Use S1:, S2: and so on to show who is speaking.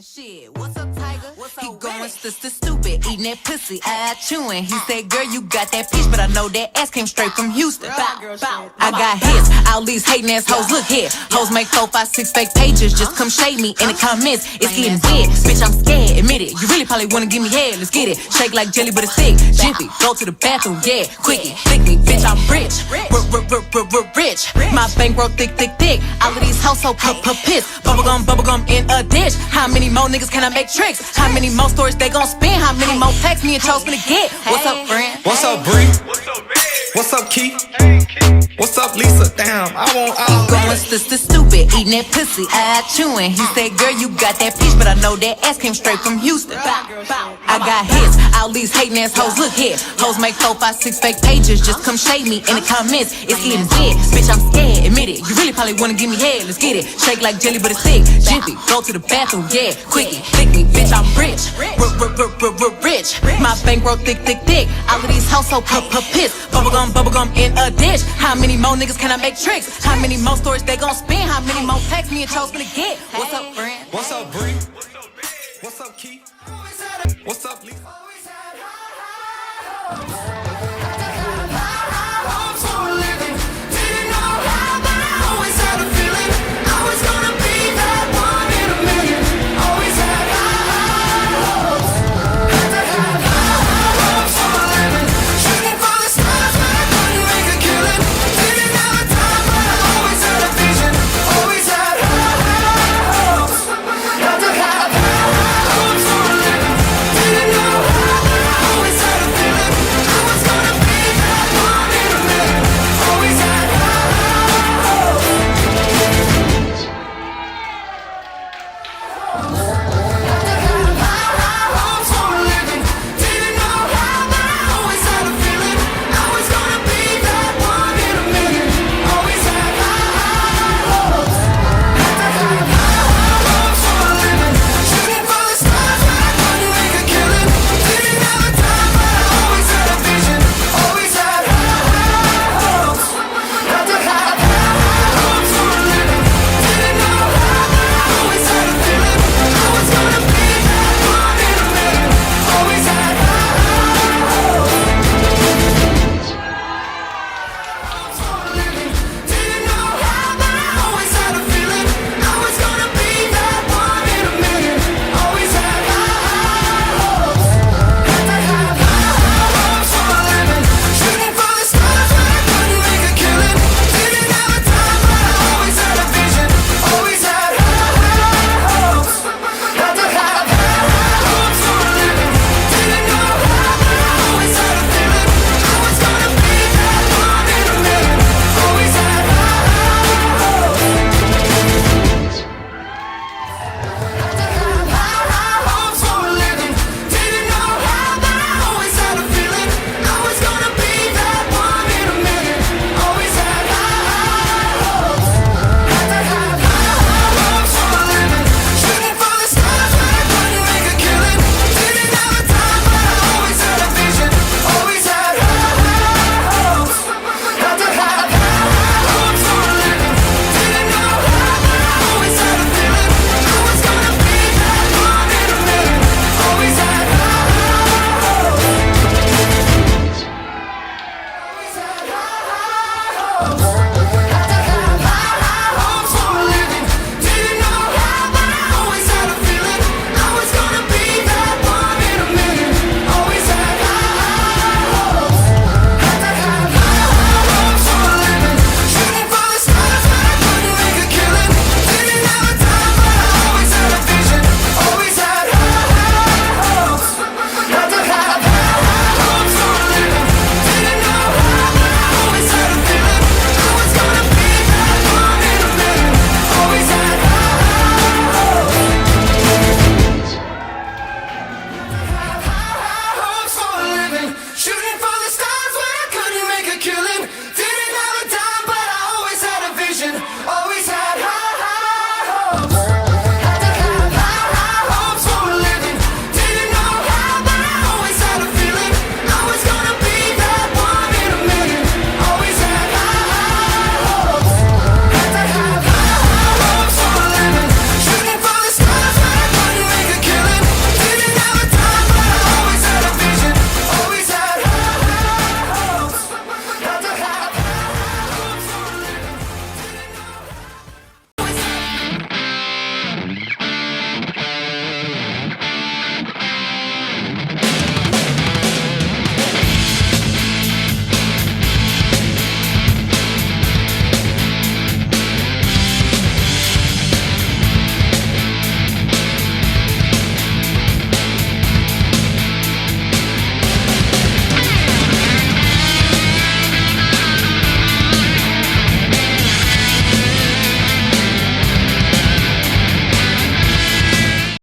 S1: saying shit. What's up, Tiger? What's up, he going stupid, eating that pussy, eye chewing. He said, girl, you got that peach, but I know that ass came straight from Houston. I got hits, all these hating ass hoes, look here. Hoes make 4, 5, 6 fake pages, just come shade me in the comments. It's getting dead, bitch, I'm scared, admit it. You really probably wanna give me head, let's get it. Shake like jelly, but it's thick. Jiffy, go to the bathroom, yeah. Quickie, flick me, bitch, I'm rich. Rich. My bankroll thick. All of these hoes so piss. Bubblegum in a dish. How many more niggas can I make tricks? How many more stories they gon' spin? How many more texts me and Chose finna get? What's up, friend?
S2: What's up, Bree? What's up, Keith? What's up, Lisa? Damn, I want all
S1: going stupid, eating that pussy, eye chewing. He said, girl, you got that peach, but I know that ass came straight from Houston. I got hits, all these hating ass hoes, look here. Hoes make 4, 5, 6 fake pages, just come shade me in the comments. It's getting dead, bitch, I'm scared, admit it. You really probably wanna give me head, let's get it. Shake like jelly, but it's thick. Jiffy, go to the bathroom, yeah. Quickie, flick me, bitch, I'm rich. Rich. My bankroll thick. All of these hoes so piss. Bubblegum in a dish. How many more niggas can I make tricks? How many more stories they gon' spin? How many more texts me and Chose finna get? What's up, friend?
S2: What's up, Bree? What's up, Keith? What's up, Lisa?
S3: Oh,